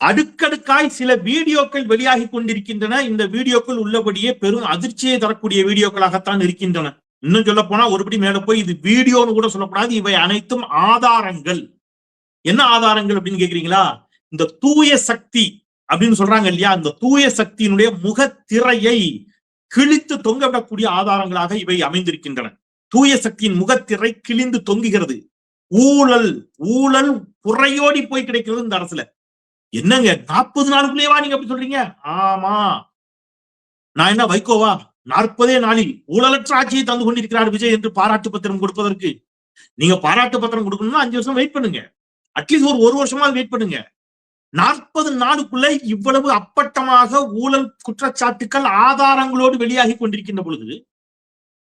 அடுக்கடுக்காய் சில வீடியோக்கள் வெளியாகி கொண்டிருக்கின்றன. இந்த வீடியோக்கள் உள்ளபடியே பெரும் அதிர்ச்சியை தரக்கூடிய வீடியோக்களாகத்தான் இருக்கின்றன. இன்னும் சொல்ல போனா ஒருபடி மேல போய் இது வீடியோன்னு கூட சொல்லக்கூடாது, இவை அனைத்தும் ஆதாரங்கள். என்ன ஆதாரங்கள் அப்படின்னு கேக்குறீங்களா? இந்த தூய சக்தி அப்படின்னு சொல்றாங்க இல்லையா, இந்த தூய சக்தியினுடைய முகத்திரையை கிழித்து தொங்கவிடக்கூடிய ஆதாரங்களாக இவை அமைந்திருக்கின்றன. தூய சக்தியின் முகத்திரை கிழிந்து தொங்குகிறது. ஊழல் ஊழல் புறையோடி போய் கிடைக்கிறது இந்த அரசுல. என்னங்க 40 நாளுக்குள்ளேவா நீங்க அப்படி சொல்றீங்க? ஆமா, நான் என்ன வைகோவா? 40 நாளில் ஊழலற்ற ஆட்சியை தந்து கொண்டிருக்கிறார் விஜய் என்று பாராட்டு பத்திரம் கொடுப்பதற்கு. நீங்க பாராட்டு பத்திரம் கொடுக்கணும்னா 5 வருஷம் வெயிட் பண்ணுங்க. அட்லீஸ்ட் ஒரு வருஷமா வெயிட் பண்ணுங்க. 40 நாளுக்குள்ள இவ்வளவு அப்பட்டமாக ஊழல் குற்றச்சாட்டுக்கள் ஆதாரங்களோடு வெளியாகி கொண்டிருக்கின்ற பொழுது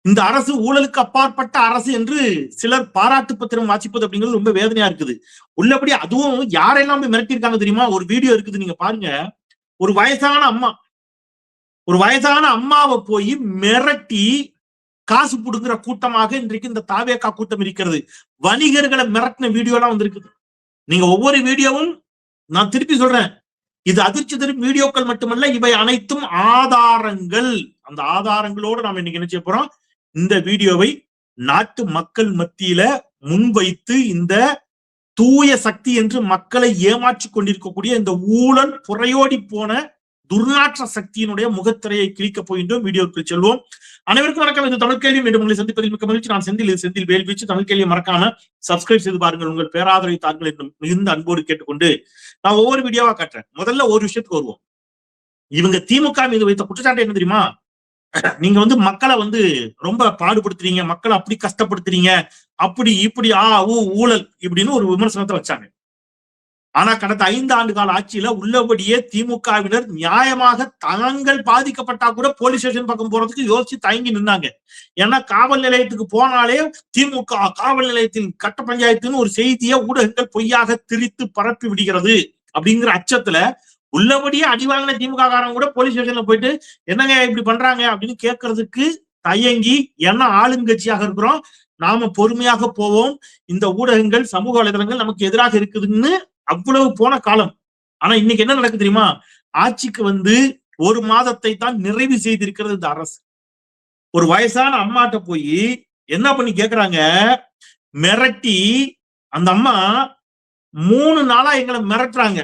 இந்த அரசு ஊழலுக்கு அப்பாற்பட்ட அரசு என்று சிலர் பாராட்டு பத்திரம் வாசிப்பது அப்படிங்கிறது ரொம்ப வேதனையா இருக்குது. உள்ளபடி அதுவும் யாரெல்லாம் போய் மிரட்டியிருக்காங்க தெரியுமா? ஒரு வீடியோ இருக்குது, நீங்க பாருங்க. ஒரு வயசான அம்மாவை போய் மிரட்டி காசு புடுங்குற கூட்டமாக இன்றைக்கு இந்த தாவேகா கூட்டம் இருக்கிறது. வணிகர்களை மிரட்டின வீடியோ எல்லாம் வந்திருக்குது. நீங்க ஒவ்வொரு வீடியோவும், நான் திருப்பி சொல்றேன், இது அதிர்ச்சி தரும் வீடியோக்கள் மட்டுமல்ல, இவை அனைத்தும் ஆதாரங்கள். அந்த ஆதாரங்களோடு நாம் இன்னைக்கு என்ன செய்ய போறோம்? இந்த வீடியோவை நாட்டு மக்கள் மத்தியில முன்வைத்து இந்த தூய சக்தி என்று மக்களை ஏமாற்றிக் கொண்டிருக்கக்கூடிய இந்த ஊழல் புறையோடி போன துர்நாற்ற சக்தியினுடைய முகத்திரையை கிழிக்கப் போகின்றோம். வீடியோக்கு செல்வோம். அனைவருக்கும் வணக்கம். இது தமிழ் கேள்வி. மீண்டும் உங்களை சந்திப்பதில் மிக்க மகிழ்ச்சி. நான் செந்தில் வேல்வீச்சு. தமிழ் கேள்வியை மறக்காம சப்ஸ்கிரைப் செய்து பாருங்கள். உங்கள் பேராதரவை தாருங்கள் என்று மிகுந்த அன்போடு கேட்டுக்கொண்டு நான் ஒவ்வொரு வீடியோவா காட்டுறேன். முதல்ல ஒரு விஷயத்துக்கு வருவோம். இவங்க திமுக மீது வைத்த குற்றச்சாட்டு என்ன தெரியுமா? நீங்க மக்களை ரொம்ப பாடுபடுத்துறீங்க, மக்களை அப்படி கஷ்டப்படுத்துறீங்க, அப்படி இப்படி ஊழல் இப்படின்னு ஒரு விமர்சனத்தை வச்சாங்க. ஆனா கடந்த 5 ஆண்டு கால ஆட்சியில உள்ளபடியே திமுகவினர் நியாயமாக தாங்கள் பாதிக்கப்பட்டா கூட போலீஸ் ஸ்டேஷன் பக்கம் போறதுக்கு யோசிச்சு தயங்கி நின்னாங்க. ஏன்னா காவல் நிலையத்துக்கு போனாலே திமுக காவல் நிலையத்தில் கட்ட பஞ்சாயத்துன்னு ஒரு செய்தியை ஊடகங்கள் பொய்யாக திரித்து பரப்பி விடுகிறது அப்படிங்கிற அச்சத்துல உள்ளபடியே அடிவாங்கின திமுக காரங்க கூட போலீஸ் ஸ்டேஷன்ல போயிட்டு என்னங்க இப்படி பண்றாங்க அப்படின்னு கேட்கறதுக்கு தயங்கி, ஏன்னா ஆளுங்கட்சியாக இருக்கிறோம், நாம பொறுமையாக போவோம், இந்த ஊடகங்கள் சமூக வலைதளங்கள் நமக்கு எதிராக இருக்குதுன்னு அவ்வளவு போன காலம். ஆனா இன்னைக்கு என்ன நடக்குது தெரியுமா? ஆட்சிக்கு 1 மாதத்தை தான் நிறைவு செய்திருக்கிறது இந்த அரசு. ஒரு வயசான அம்மாட்ட போய் என்ன பண்ணி கேக்குறாங்க? மிரட்டி, அந்த அம்மா 3 நாளா எங்களை மிரட்டுறாங்க.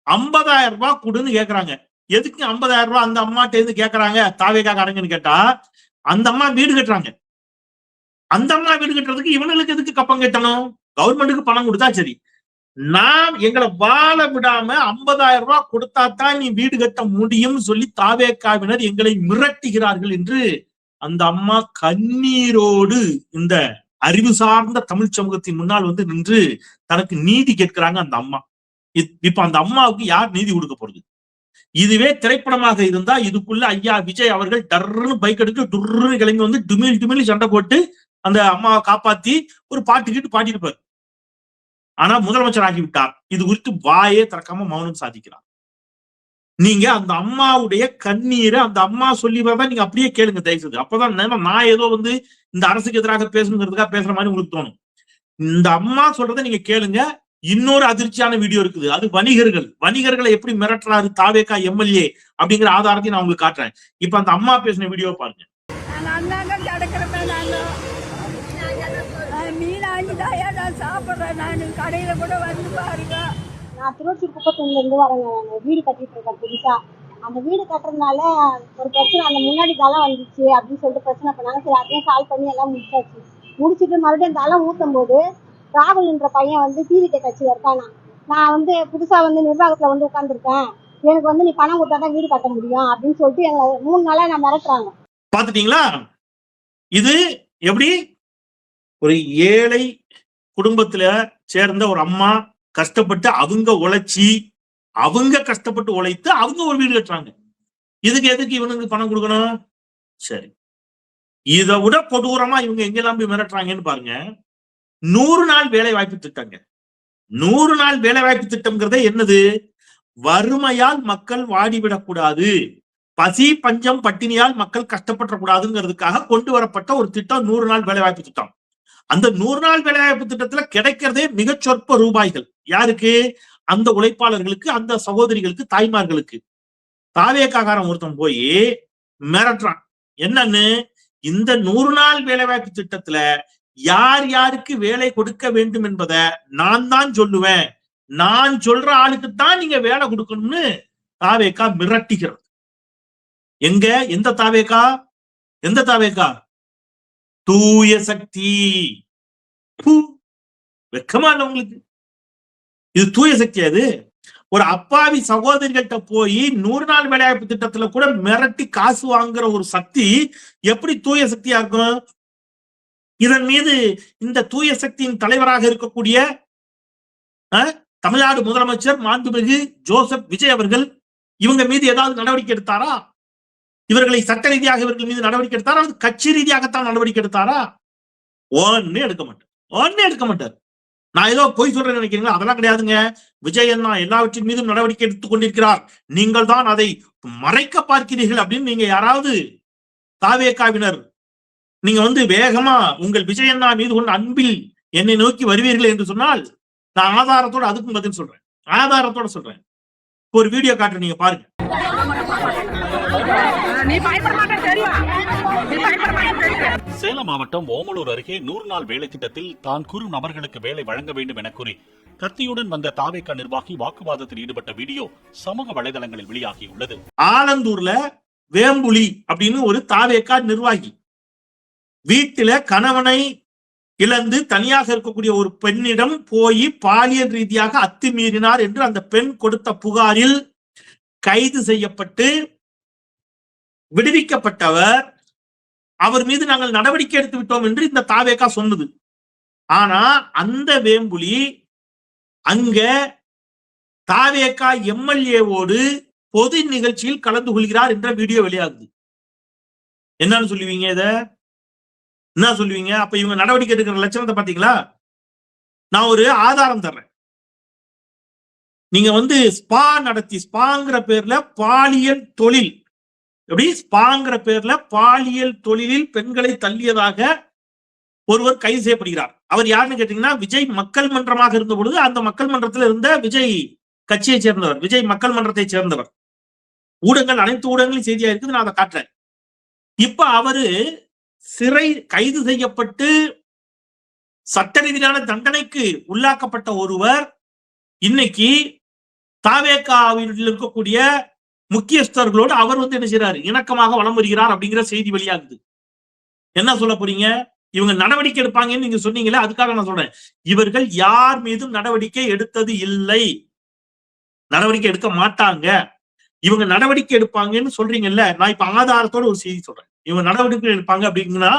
50,000 ரூபாய் கொடுன்னு கேக்குறாங்க. எதுக்கு 50,000 ரூபாய் அந்த அம்மாட்ட இருந்து கேக்குறாங்க தாவேகா காரங்கன்னு கேட்டா, அந்த அம்மா வீடு கட்டுறாங்க. அந்த அம்மா வீடு கட்டுறதுக்கு இவனுக்கு எதுக்கு கப்பம் கட்டணும்? கவர்மெண்ட்டுக்கு பணம் கொடுத்தா சரி. நான் எங்களை வாழ விடாம 50,000 ரூபாய் கொடுத்தாத்தான் நீ வீடு கட்ட முடியும் சொல்லி தாவேகாவினர் எங்களை மிரட்டுகிறார்கள் என்று அந்த அம்மா கண்ணீரோடு இந்த அறிவு சார்ந்த தமிழ் சமூகத்தின் முன்னால் நின்று தனக்கு நீதி கேட்கிறாங்க அந்த அம்மா. இப்ப அந்த அம்மாவுக்கு யார் நீதி கொடுக்க போறது? இதுவே திரைப்படமாக இருந்தா இதுக்குள்ள ஐயா விஜய் அவர்கள் டர்ன்னு பைக் எடுத்து டுர்ன்னு கிளம்பி டுமில் சண்டை போட்டு அந்த அம்மாவை காப்பாத்தி ஒரு பாட்டு பாடியிருப்பார். ஆனா முதலமைச்சர் ஆகிவிட்டார். இது குறித்து வாயே திறக்காம மௌனம் சாதிக்கிறார். நீங்க அந்த அம்மாவுடைய கண்ணீரை அந்த அம்மா சொல்லிதான் நீங்க அப்படியே கேளுங்க தயவுசெய்து. அப்பதான் நான் ஏதோ இந்த அரசுக்கு எதிராக பேசணுங்கிறதுக்காக பேசுற மாதிரி உங்களுக்கு தோணும். இந்த அம்மா சொல்றதை நீங்க கேளுங்க. இன்னொரு அதிர்ச்சியான வீடியோ இருக்குது. அது வணிகர்களை எப்படி மிரட்டுறாரு தாவேகா எம்எல்ஏ அப்படிங்கிற ஆதாரத்தையும் நான் உங்களுக்கு காட்டுறேன். இப்ப அந்த அம்மா பேசின வீடியோ பாருங்க. நான் திருவொற்றியூர் குப்பத்தூர்ல இருந்து வரேங்க. நான் வீடு கட்டிட்டு இருக்கேன் புதுசா. அந்த வீடு கட்டுறதுனால ஒரு பிரச்சனை, அந்த முன்னாடி தளம் வந்துச்சு அப்படின்னு சொல்லிட்டு பிரச்சனை பண்ணாங்க. சரி, அதையும் சால்வ் பண்ணி எல்லாம் முடிச்சாச்சு. முடிச்சுட்டு மறுபடியும் தளம் ஊத்தும் போது ராகுல்ன்ற பையன் டிவிகே கட்சியில இருக்கானா. நான் புதுசா நிர்வாகத்துல உட்காந்துருக்கேன், எனக்கு நீ பணம் கொடுத்தாதான் வீடு கட்ட முடியும் அப்படின்னு சொல்லிட்டு எங்களை 3 நாளா நான் மிரட்டுறாங்க. பாத்துட்டீங்களா? இது எப்படி ஒரு ஏழை குடும்பத்துல சேர்ந்த ஒரு அம்மா கஷ்டப்பட்டு அவங்க கஷ்டப்பட்டு உழைத்து அவங்க ஒரு வீடு கட்டுறாங்க. எதுக்கு இவனுக்கு பணம் கொடுக்கணும்? சரி, இதை விட கொடூரமா இவங்க எங்கெல்லாம் போய் மிரட்டுறாங்கன்னு பாருங்க. 100 நாள் வேலை வாய்ப்பு திட்டங்க. 100 நாள் வேலை வாய்ப்பு திட்டம்ங்கிறதே என்னது? வறுமையால் மக்கள் வாடிவிடக்கூடாது, பசி பஞ்சம் பட்டினியால் மக்கள் கஷ்டப்படக்கூடாதுங்கிறதுக்காக கொண்டு வரப்பட்ட ஒரு திட்டம் 100 நாள் வேலை வாய்ப்பு திட்டம். அந்த 100 நாள் வேலை வாய்ப்பு திட்டத்துல கிடைக்கிறதே மிகச் சொற்ப ரூபாய்கள். யாருக்கு? அந்த உழைப்பாளர்களுக்கு, அந்த சகோதரிகளுக்கு, தாய்மார்களுக்கு. தாவேக்காரன் ஒருத்தன் போய் மிரட்டுறான். என்னன்னு, இந்த 100 நாள் வேலைவாய்ப்பு திட்டத்துல யார் யாருக்கு வேலை கொடுக்க வேண்டும் என்பதை நான் தான் சொல்லுவேன், நான் சொல்ற ஆளுக்கு தான் நீங்க வேலை கொடுக்கணும்னு தாவேக்கா மிரட்டிக்கிறது. எங்க, எந்த தாவேக்கா, எந்த தாவேக்கா? தூய சக்தி. வெக்கமா இல்ல உங்களுக்கு? இது தூய சக்தி. அது ஒரு அப்பாவி சகோதரிகள்கிட்ட போய் 100 நாள் வேலைவாய்ப்பு திட்டத்துல கூட மிரட்டி காசு வாங்குற ஒரு சக்தி எப்படி தூய சக்தியா இருக்கும்? இதன் மீது இந்த தூய சக்தியின் தலைவராக இருக்கக்கூடிய தமிழ்நாடு முதலமைச்சர் மாண்புமிகு ஜோசப் விஜய் அவர்கள் இவங்க மீது ஏதாவது நடவடிக்கை எடுத்தாரா? இவர்களை சட்ட ரீதியாக இவர்கள் மீது நடவடிக்கை எடுத்தாரா? அல்லது கட்சி ரீதியாகத்தான் நடவடிக்கை எடுத்தாரா? ஒன்னே எடுக்க மாட்டார், ஒன்னே எடுக்க மாட்டார். நான் ஏதோ பொய் சொல்றேன்னு நினைக்கிறீங்களா? அதெல்லாம் கிடையாதுங்க. விஜய் அண்ணா எல்லாவற்றின் மீதும் நடவடிக்கை எடுத்துக் கொண்டிருக்கிறார், நீங்கள் தான் அதை மறைக்க பார்க்கிறீர்கள் அப்படின்னு நீங்க யாராவது தாவேக்காவினர் நீங்க வேகமா உங்கள் விஜய் அண்ணா மீது கொண்ட அன்பில் என்னை நோக்கி வருவீர்கள் என்று சொன்னால் நான் ஆதாரத்தோட அதுக்கும் பதில் சொல்றேன், ஆதாரத்தோட சொல்றேன். ஒரு வீடியோ காட்டுறேன், நீங்க பாருங்க. சேலம் மாவட்டம் ஓமலூர் அருகே 100 நாள் வேலை திட்டத்தில் தான் குறு நபர்களுக்கு வேலை வழங்க வேண்டும் என கூறி கத்தியுடன் வந்த தாவேக்கா நிர்வாகி வாக்குவாதத்தில் ஈடுபட்ட வீடியோ சமூக வலைதளங்களில் வெளியாகியுள்ளது. ஆலந்தூர்ல வேம்புலி அப்படின்னு ஒரு தாவேக்கா நிர்வாகி வீட்டில கணவனை இழந்து தனியாக இருக்கக்கூடிய ஒரு பெண்ணிடம் போய் பாலியல் ரீதியாக அத்துமீறினார் என்று அந்த பெண் கொடுத்த புகாரில் கைது செய்யப்பட்டு விடுவிக்கப்பட்டவர். அவர் மீது நாங்கள் நடவடிக்கை எடுத்து விட்டோம் என்று இந்த தாவேக்கா சொன்னது. ஆனா அந்த வேம்புலி அங்க தாவேக்கா எம்எல்ஏவோடு பொது நிகழ்ச்சியில் கலந்து கொள்கிறார் என்ற வீடியோ வெளியாகுது. என்னன்னு சொல்லுவீங்க? இத என்ன சொல்லுவீங்க? அப்ப இவங்க நடவடிக்கை எடுக்கிற லட்சணத்தை பாத்தீங்களா? நான் ஒரு ஆதாரம் தர்றேன். நீங்க ஸ்பா நடத்தி, ஸ்பாங்கிற பேர்ல பாலியல் தொழில், எப்படி ஸ்பாங்கிற பேர்ல பாலியல் தொழிலில் பெண்களை தள்ளியதாக ஒருவர் கைது செய்யப்படுகிறார். அவர் யாருன்னு கேட்டீங்கன்னா, விஜய் மக்கள் மன்றமாக இருந்த பொழுது அந்த மக்கள் மன்றத்தில் இருந்த விஜய் கட்சியை சேர்ந்தவர், விஜய் மக்கள் மன்றத்தை சேர்ந்தவர். ஊடகங்கள், அனைத்து ஊடகங்களும் செய்தியா இருக்குது, நான் அதை காட்டுறேன். இப்ப அவரு சிறை கைது செய்யப்பட்டு சட்ட ரீதியான தண்டனைக்கு உள்ளாக்கப்பட்ட ஒருவர் இன்னைக்கு தாவேக்காவில் இருக்கக்கூடிய முக்கியஸ்தர்களோடு அவர் என்ன செய்யறாரு, இணக்கமாக வலம் வருகிறார் அப்படிங்கிற செய்தி வெளியாகுது. என்ன சொல்ல போறீங்க? இவங்க நடவடிக்கை எடுப்பாங்கன்னு நீங்க சொன்னீங்களே, அதுக்காக நான் சொல்றேன், இவர்கள் யார் மீதும் நடவடிக்கை எடுத்தது இல்லை, நடவடிக்கை எடுக்க மாட்டாங்க. இவங்க நடவடிக்கை எடுப்பாங்கன்னு சொல்றீங்கல்ல, நான் இப்ப ஆதாரத்தோட ஒரு செய்தி சொல்றேன். இவங்க நடவடிக்கை எடுப்பாங்க அப்படிங்கன்னா,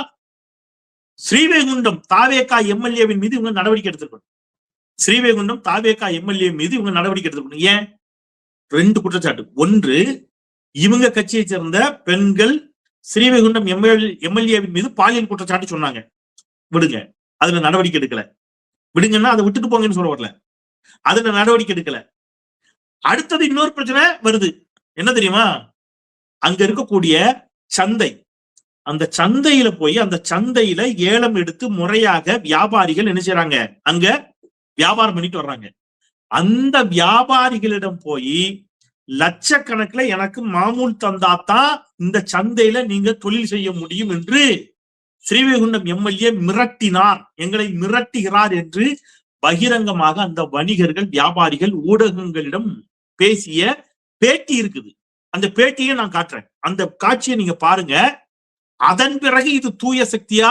ஸ்ரீவைகுண்டம் தாவேக்கா எம்எல்ஏவின் மீது இவங்க நடவடிக்கை எடுத்துக்கணும். ஸ்ரீவைகுண்டம் தாவேக்கா எம்எல்ஏ மீது இவங்க நடவடிக்கை எடுத்துக்கணும். ஏன்? 2 குற்றச்சாட்டு. ஒன்று, இவங்க கட்சியை சேர்ந்த பெண்கள் ஸ்ரீவைகுண்டம் எம்எல்ஏவின் மீது பாலியல் குற்றச்சாட்டு சொன்னாங்க, விடுங்க, அதுல நடவடிக்கை எடுக்கல. விடுங்கன்னா அதை விட்டுட்டு போங்கன்னு சொல்ல வரல, அதுல நடவடிக்கை எடுக்கல. அடுத்தது இன்னொரு பிரச்சனை வருது. என்ன தெரியுமா? அங்க இருக்கக்கூடிய சந்தை, அந்த சந்தையில போய் அந்த சந்தையில ஏலம் எடுத்து முறையாக வியாபாரிகள் என்ன செய்யறாங்க, அங்க வியாபாரம் பண்ணிட்டு வர்றாங்க. அந்த வியாபாரிகளிடம் போய் லட்சக்கணக்குல எனக்கு மாமூல் தந்தாத்தான் இந்த சந்தையில நீங்க தொழில் செய்ய முடியும் என்று ஸ்ரீவைகுண்டம் எம்எல்ஏ மிரட்டினார், எங்களை மிரட்டுகிறார் என்று பகிரங்கமாக அந்த வணிகர்கள், வியாபாரிகள் ஊடகங்களிடம் பேசிய பேட்டி இருக்குது. அந்த பேட்டியை நான் காட்டுறேன், அந்த காட்சியை நீங்க பாருங்க. அதன் பிறகு இது தூய சக்தியா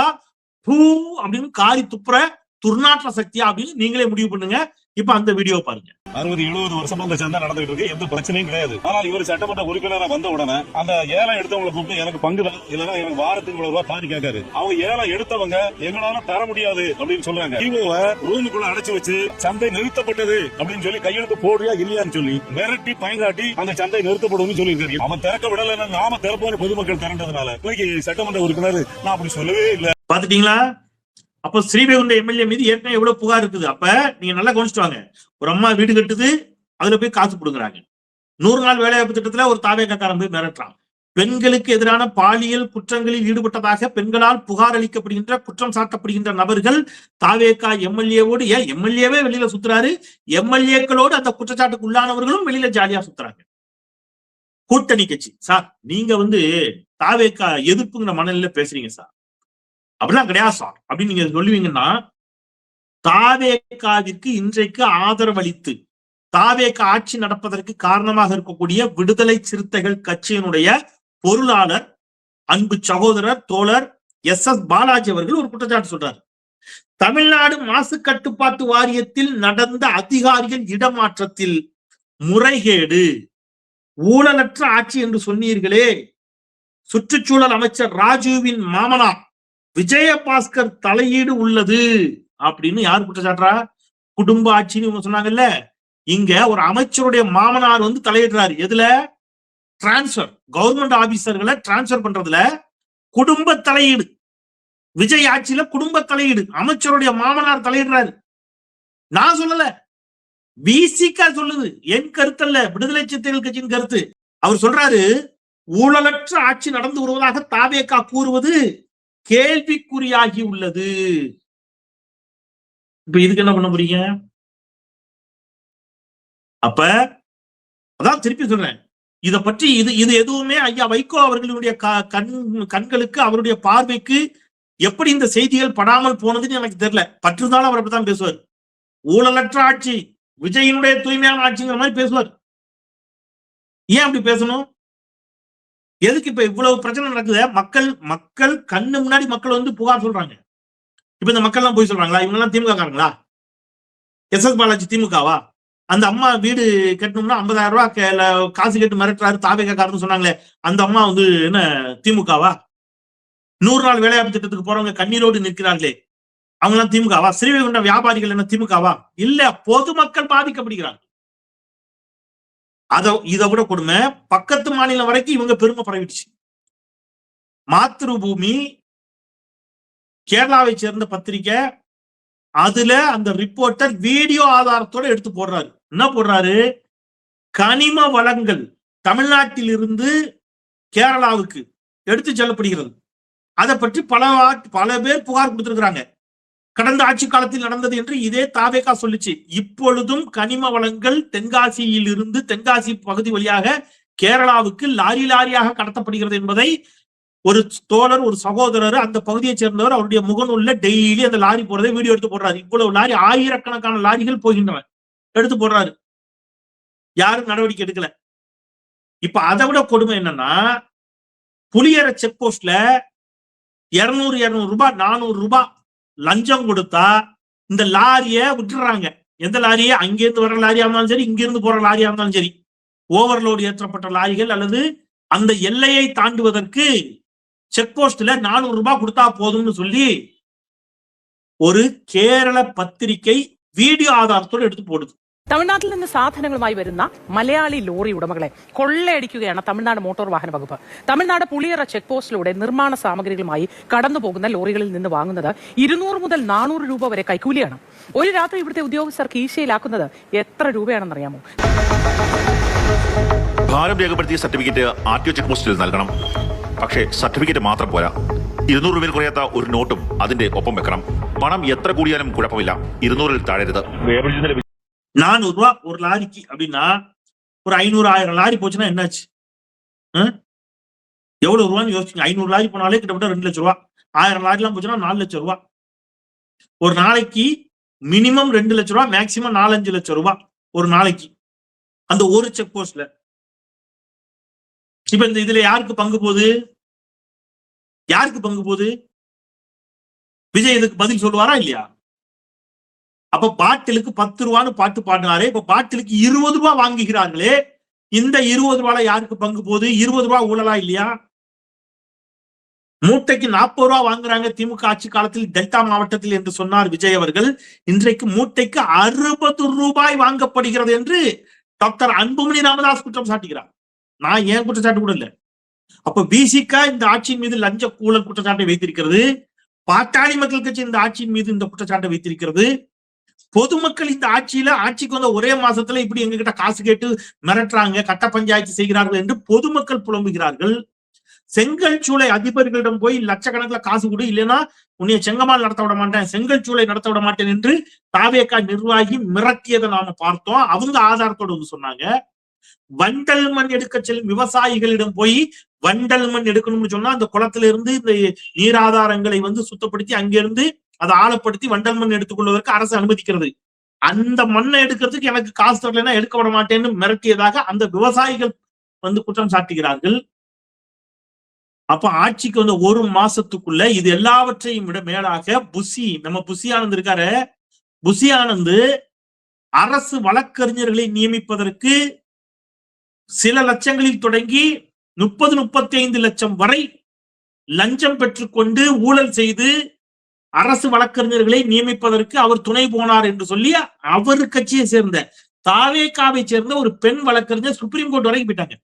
பூ அப்படின்னு காரி துப்புற துர்நாற்ற சக்தியா அப்படின்னு நீங்களே முடிவு பண்ணுங்க. இப்ப அந்த வீடியோ பாருங்க. 60-70 வருஷமா அந்த சந்தை நடந்துட்டு இருக்கு, எந்த பிரச்சனையும் கிடையாது. ஆனால் இவர் சட்டமன்ற உறுப்பினராக வந்த உடனே அந்த ஏலம் எடுத்தவங்களை கூப்பிட்டு எனக்கு பங்கு தான், இல்லைன்னா எனக்கு வாரத்துக்கு இவ்வளவு ரூபாய் தாண்டி கேட்காரு. அவங்க ஏலம் எடுத்தவங்க எங்களால தர முடியாது அப்படின்னு சொல்றாங்க. இவங்க ரூமுக்குள்ள அடைச்சு வச்சு சந்தை நிறுத்தப்பட்டது அப்படின்னு சொல்லி கையெழுத்து போடுறியா இல்லையான்னு சொல்லி மிரட்டி பயங்காட்டி அந்த சந்தை நிறுத்தப்படும் சொல்லி இருக்காரு. அவன் திறக்க விடல, நாம திறப்போம் பொதுமக்கள் திரண்டதுனால இன்னைக்கு சட்டமன்ற உறுப்பினர் நான் அப்படி சொல்லவே இல்லை. பாத்துட்டீங்களா? அப்போ ஸ்ரீவைகுண்டம் எம்எல்ஏ மீது ஏற்கனவே எவ்வளவு புகார் இருக்குது. அப்ப நீங்க நல்லா கவனிச்சுட்டு வாங்க. ஒரு அம்மா வீடு கட்டுது, அதுல போய் காசு கொடுக்குறாங்க. 100 நாள் வேலைவாய்ப்பு திட்டத்துல ஒரு தாவேக்காரன் போய் மிரட்டுறான். பெண்களுக்கு எதிரான பாலியல் குற்றங்களில் ஈடுபட்டதாக பெண்களால் புகார் அளிக்கப்படுகின்ற குற்றம் சாட்டப்படுகின்ற நபர்கள் தாவேகா எம்எல்ஏவோடு, ஏன் எம்எல்ஏவே வெளியில சுத்துறாரு, எம்எல்ஏக்களோடு அந்த குற்றச்சாட்டுக்கு உள்ளானவர்களும் வெளியில ஜாலியா சுத்துறாங்க. கூட்டணி கட்சி சார், நீங்க தாவேகா எதிர்ப்புங்கிற மனநிலையில பேசுறீங்க சார், அப்படிலாம் கிடையாது சார் அப்படின்னு நீங்க சொல்லுவீங்கன்னா, தாவேகாவிற்கு இன்றைக்கு ஆதரவளித்து தாவேகா ஆட்சி நடப்பதற்கு காரணமாக இருக்கக்கூடிய விடுதலை சிறுத்தைகள் கட்சியினுடைய பொருளாளர் அன்பு சகோதரர் தோழர் எஸ் பாலாஜி அவர்கள் ஒரு குற்றச்சாட்டு சொல்றாரு. தமிழ்நாடு மாசு கட்டுப்பாட்டு வாரியத்தில் நடந்த அதிகாரிகள் இடமாற்றத்தில் முறைகேடு, ஊழலற்ற ஆட்சி என்று சொன்னீர்களே, சுற்றுச்சூழல் அமைச்சர் ராஜுவின் மாமனார் விஜயபாஸ்கர் தலையீடு உள்ளது அப்படின்னு யார் குற்றச்சாட்டா? குடும்ப ஆட்சின்னு இவங்க சொன்னாங்கல்ல, இங்க ஒரு அமைச்சருடைய மாமனார் தலையிடுறாரு. எதுல? டிரான்ஸ்பர், கவர்மெண்ட் ஆபீசர்களை டிரான்ஸ்பர் பண்றதுல குடும்ப தலையீடு, விஜய் ஆட்சியில குடும்ப தலையீடு, அமைச்சருடைய மாமனார் தலையிடுறாரு. நான் சொல்லல, விசிகா சொல்லுது, என் கருத்து அல்ல, விடுதலை சிறுத்தைகள் கட்சியின் கருத்து. அவர் சொல்றாரு, ஊழலற்ற ஆட்சி நடந்து வருவதாக தாவேகா கூறுவது கேள்விக்குறியாகி உள்ளது. இப்ப இதுக்கு என்ன பண்ண போறீங்க? அப்ப அதான் திருப்பி சொல்றேன், இத பற்றி இது எதுவுமே ஐயா வைகோ அவர்களுடைய கண்களுக்கு, அவருடைய பார்வைக்கு எப்படி இந்த செய்திகள் படாமல் போனதுன்னு எனக்கு தெரியல. பற்றுதாலும் அவர் அப்படித்தான் பேசுவார். ஊழலற்ற ஆட்சி, விஜயினுடைய தூய்மையான ஆட்சிங்கிற மாதிரி பேசுவார். ஏன் அப்படி பேசணும்? எதுக்கு இப்ப இவ்வளவு பிரச்சனை நடக்குது? மக்கள் கண்ணு முன்னாடி மக்கள் புகார் சொல்றாங்க. இப்ப இந்த மக்கள் எல்லாம் போய் சொல்றாங்களா? இவங்க எல்லாம் திமுக காரங்களா? எஸ் பாலாஜி திமுகவா? அந்த அம்மா வீடு கட்டணும்னா 50,000 ரூபாய் காசு கேட்டு மிரட்டுறாரு தாவேகா காரன்னு சொன்னாங்களே, அந்த அம்மா என்ன திமுகவா? 100 நாள் வேலைவாய்ப்பு திட்டத்துக்கு போறவங்க கண்ணீரோடு நிற்கிறார்களே, அவங்க எல்லாம் திமுகவா? ஸ்ரீவைகுண்டம் வியாபாரிகள் என்ன திமுகவா? இல்ல, பொதுமக்கள் பாதிக்கப்படுகிறாங்க. இதை விட கொடுமை, பக்கத்து மாநிலம் வரைக்கும் இவங்க பெருமை பரவிடுச்சு. மாத்ருபூமி கேரளாவை சேர்ந்த பத்திரிகை, அதுல அந்த ரிப்போர்ட்டர் வீடியோ ஆதாரத்தோட எடுத்து போடுறாரு. என்ன போடுறாரு? கனிம வளங்கள் தமிழ்நாட்டில் இருந்து கேரளாவுக்கு எடுத்து செல்லப்படுகிறது. அதை பற்றி பல பேர் புகார் கொடுத்திருக்கிறாங்க. கடந்த ஆட்சி காலத்தில் நடந்தது என்று இதே தாவேகா சொல்லிச்சு. இப்பொழுதும் கனிம வளங்கள் தென்காசியில் இருந்து, தென்காசி பகுதி வழியாக கேரளாவுக்கு லாரியாக கடத்தப்படுகிறது என்பதை ஒரு தோழர், ஒரு சகோதரர், அந்த பகுதியை சேர்ந்தவர் அவருடைய முகநூல்ல டெய்லி அந்த லாரி போறதை வீடியோ எடுத்து போடுறாரு. இவ்வளவு லாரி, ஆயிரக்கணக்கான லாரிகள் போகின்றன, எடுத்து போடுறாரு. யாரும் நடவடிக்கை எடுக்கல. இப்ப அதை விட கொடுமை என்னன்னா, புளியரை செக் போஸ்ட்ல 200 ரூபாய் 400 ரூபாய் லஞ்சம் கொடுத்தா இந்த லாரிய விட்டுறாங்க. எந்த லாரியை? அங்கிருந்து வர லாரியா இருந்தாலும் சரி, இங்கிருந்து போற லாரியா இருந்தாலும் சரி, ஓவர்லோடு ஏற்றப்பட்ட லாரிகள் அல்லது அந்த எல்லையை தாண்டுவதற்கு செக் போஸ்ட்ல 400 ரூபாய் கொடுத்தா போதும்னு சொல்லி ஒரு கேரள பத்திரிகை வீடியோ ആധാരത്തോടെ എടുത്ത് പോടുന്നു. തമിഴ്നാട്ടിൽ നിന്ന് സാധനങ്ങളുമായി വരുന്ന മലയാളി ലോറി ഉടമകളെ കൊള്ളയടിക്കുകയാണ് തമിഴ്നാട് മോട്ടോർ വാഹന വകുപ്പ്. തമിഴ്നാട് പുളിയറ ചെക്ക് പോസ്റ്റിലൂടെ നിർമ്മാണ സാമഗ്രികളുമായി കടന്നുപോകുന്ന ലോറികളിൽ നിന്ന് വാങ്ങുന്നത് 200 മുതൽ 400 രൂപ വരെ കൈക്കൂലിയാണ്. ഒരു രാത്രി ഇവിടുത്തെ ഉദ്യോഗസ്ഥർ കീശയിലാക്കുന്നത് എത്ര രൂപയാണെന്നറിയാമോ? ഭാരം രേഖപ്പെടുത്തിയ സർട്ടിഫിക്കറ്റ് ആർടിഒ ചെക്ക് പോസ്റ്റിൽ നൽകണം. പക്ഷേ സർട്ടിഫിക്കറ്റ് മാത്രം പോരാ, 200 രൂപയിൽ കുറയാത്ത ഒരു നോട്ടും അതിന്റെ ഒപ്പം വെക്കണം. പണം എത്ര കൂടിയാലും കുഴപ്പമില്ല, 200-ൽ താഴരുത്. 400 ரூபாய் ஒரு லாரிக்கு அப்படின்னா ஒரு 500-1000 லாரி போச்சுன்னா என்னாச்சு? எவ்வளவு ரூபான்னு யோசிச்சுங்க. 500 லாரி போனாலே கிட்டத்தட்ட 2 லட்சம் ரூபாய். 1000 லாரி எல்லாம் போச்சுன்னா 4 லட்சம் ரூபாய். ஒரு நாளைக்கு மினிமம் 2 லட்சம் ரூபாய், மேக்சிமம் 4-5 லட்சம் ரூபாய் ஒரு நாளைக்கு அந்த ஒரு செக் போஸ்ட்ல. இப்ப இந்த இதுல யாருக்கு பங்கு போகுது? யாருக்கு பங்கு போகுது? விஜய் இதுக்கு பதில் சொல்லுவாரா இல்லையா? அப்ப பாட்டிலுக்கு 10 ரூபான்னு பாட்டு பாடினாரே, இப்ப பாட்டிலுக்கு 20 ரூபாய் வாங்குகிறார்களே, இந்த 20 ரூபாயில யாருக்கு பங்கு போகுது? 20 ரூபாய் ஊழலா இல்லையா? மூட்டைக்கு 40 ரூபாய் வாங்குறாங்க திமுக ஆட்சி காலத்தில் டெல்டா மாவட்டத்தில் என்று சொன்னார் விஜய் அவர்கள். இன்றைக்கு மூட்டைக்கு 60 ரூபாய் வாங்கப்படுகிறது என்று டாக்டர் அன்புமணி ராமதாஸ் குற்றம் சாட்டுகிறார். நான் ஏன் குற்றச்சாட்டு கூட இல்ல. அப்ப பிசிகா இந்த ஆட்சியின் மீது லஞ்ச ஊழல் குற்றச்சாட்டை வைத்திருக்கிறது. பாட்டாளி மக்கள் கட்சி இந்த ஆட்சியின் மீது இந்த குற்றச்சாட்டை வைத்திருக்கிறது. பொதுமக்கள் இந்த ஆட்சிக்கு வந்த ஒரே மாசத்துல இப்படி எங்க கிட்ட காசு கேட்டு மிரட்டுறாங்க, கட்ட பஞ்சாயத்து செய்கிறார்கள் என்று பொதுமக்கள் புலம்புகிறார்கள். செங்கல் சூளை அதிபர்களிடம் போய் லட்சக்கணக்கில் காசு கொடு, இல்லைன்னா உன்னைய செங்கமால் நடத்த விட மாட்டேன், செங்கல் சூளை நடத்த விட மாட்டேன் என்று தாவேகா நிர்வாகி மிரட்டியதை நாம பார்த்தோம். அவங்க ஆதாரத்தோட வந்து சொன்னாங்க. வண்டல் மண் எடுக்க செல்லும் விவசாயிகளிடம் போய் வண்டல் மண் எடுக்கணும்னு சொன்னா அந்த குளத்துல இருந்து இந்த நீராதாரங்களை வந்து சுத்தப்படுத்தி அங்கிருந்து அதை ஆழப்படுத்தி வண்டல் மண் எடுத்துக்கொள்வதற்கு அரசு அனுமதிக்கிறது. அந்த மண்ணை எடுக்கிறதுக்கு எனக்கு காசு தரலைன்னா எடுக்க விட மாட்டேன்னு மிரட்டியதாக அந்த விவசாயிகள் வந்து குற்றம் சாட்டுகிறார்கள். அப்ப ஆட்சிக்கு வந்து ஒரு மாசத்துக்குள்ள இது எல்லாவற்றையும் விட மேலாக நம்ம புஷி ஆனந்த் இருக்காரு, புஷி ஆனந்த் அரசு வழக்கறிஞர்களை நியமிப்பதற்கு சில லட்சங்களில் தொடங்கி 30-35 லட்சம் வரை லஞ்சம் பெற்றுக்கொண்டு ஊழல் செய்து அரசு வழக்கறிஞர்களை நியமிப்பதற்கு அவர் துணை போனார் என்று சொல்லி அவர் கட்சியை சேர்ந்த தாவேகாவை சேர்ந்த ஒரு பெண் வழக்கறிஞர் சுப்ரீம் கோர்ட் வரைக்கும் போயிட்டாங்க.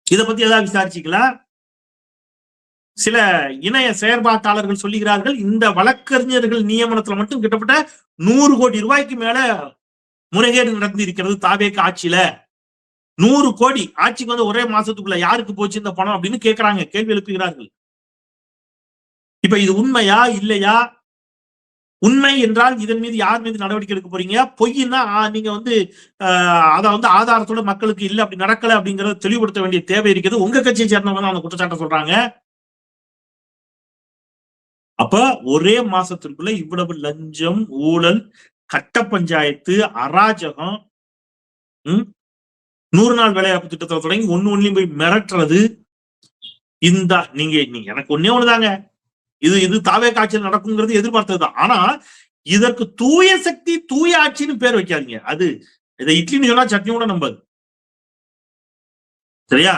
இதை பத்தி ஏதாவது விசாரிச்சுக்கலாம். சில இணைய செயற்பாட்டாளர்கள் சொல்லுகிறார்கள் இந்த வழக்கறிஞர்கள் நியமனத்துல மட்டும் கிட்டத்தட்ட 100 கோடி ரூபாய்க்கு மேல முறைகேடு நடந்து இருக்கிறது தாவேகா ஆட்சியில. 100 கோடி ஆட்சிக்கு வந்து ஒரே மாசத்துக்குள்ள யாருக்கு போச்சு இந்த பணம் அப்படின்னு கேட்கிறாங்க, கேள்வி எழுப்புகிறார்கள். இப்ப இது உண்மையா இல்லையா? உண்மை என்றால் இதன் மீது யார் மீது நடவடிக்கை எடுக்க போறீங்க? பொய்னா நீங்க வந்து அதை வந்து ஆதாரத்தோட மக்களுக்கு இல்ல அப்படி நடக்கல அப்படிங்கறத தெளிவுபடுத்த வேண்டிய தேவை இருக்கிறது. உங்க கட்சியை சேர்ந்தவங்க தான் அந்த குற்றச்சாட்டை சொல்றாங்க. அப்ப ஒரே மாசத்திற்குள்ள இவ்வளவு லஞ்சம், ஊழல், கட்ட பஞ்சாயத்து, அராஜகம், 100 நாள் வேலைவாய்ப்பு திட்டத்தை தொடங்கி ஒண்ணுலயும் போய் மிரட்டுறது. இந்த நீங்க எனக்கு ஒன்னே ஒண்ணுதாங்க, இது தாவேகா ஆட்சியில் நடக்குங்கிறது எதிர்பார்த்ததுதான். ஆனா இதற்கு தூய சக்தி தூய ஆட்சின்னு பேர் வைக்காதீங்க. அது இதை இட்லின்னு சொன்னா சட்னியோட நம்பாது. சரியா?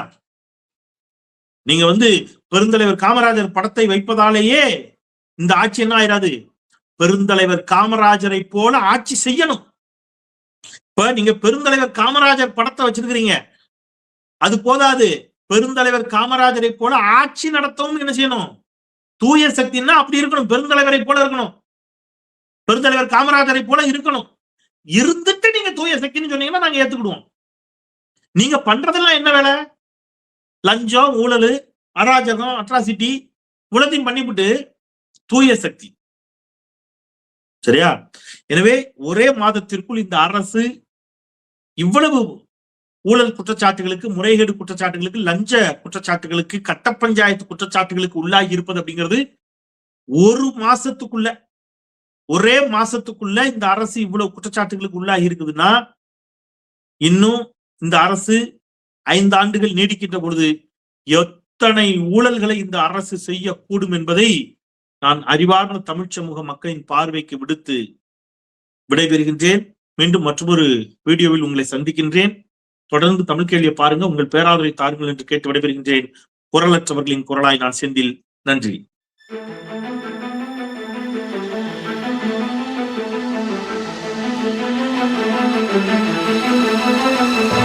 நீங்க வந்து பெருந்தலைவர் காமராஜர் படத்தை வைப்பதாலேயே இந்த ஆட்சி என்ன ஆயிராது, பெருந்தலைவர் காமராஜரை போல ஆட்சி செய்யணும். இப்ப நீங்க பெருந்தலைவர் காமராஜர் படத்தை வச்சிருக்கிறீங்க, அது போதாது. பெருந்தலைவர் காமராஜரை போல ஆட்சி நடத்தவும் என்ன செய்யணும்? தூய சக்தின்னா அப்படி இருக்கணும், பெருந்தலைவரை போல இருக்கணும், பெருந்தலைவர் காமராஜரை போல இருக்கணும். இருந்துட்டு நீங்க தூய சக்தின்னு சொன்னீங்கன்னா நாங்க ஏத்துக்கிடுவோம். நீங்க பண்றதெல்லாம் என்ன வேலை? லஞ்சம், ஊழல், அராஜகம், அட்ராசிட்டி இவ்வளத்தையும் பண்ணிவிட்டு தூய சக்தி. சரியா? எனவே ஒரே மாதத்திற்குள் இந்த அரசு இவ்வளவு ஊழல் குற்றச்சாட்டுகளுக்கு, முறைகேடு குற்றச்சாட்டுகளுக்கு, லஞ்ச குற்றச்சாட்டுகளுக்கு, கட்ட பஞ்சாயத்து குற்றச்சாட்டுகளுக்கு உள்ளாகி இருப்பது அப்படிங்கிறது ஒரு மாசத்துக்குள்ள, ஒரே மாசத்துக்குள்ள இந்த அரசு இவ்வளவு குற்றச்சாட்டுகளுக்கு உள்ளாகி இருக்குதுன்னா இன்னும் இந்த அரசு 5 ஆண்டுகள் நீடிக்கின்ற பொழுது எத்தனை ஊழல்களை இந்த அரசு செய்யக்கூடும் என்பதை நான் அறிவார்ந்த தமிழ் சமூக மக்களின் பார்வைக்கு விடுத்து விடைபெறுகின்றேன். மீண்டும் மற்றொரு வீடியோவில் உங்களை சந்திக்கின்றேன். தொடர்ந்து தமிழ் கேள்வியை பாருங்க, உங்கள் பேராதரவை தாருங்கள் என்று கேட்டு விடைபெறுகின்றேன். குரலற்றவர்களின் குரலாய் நான் செந்தில். நன்றி. Thank you.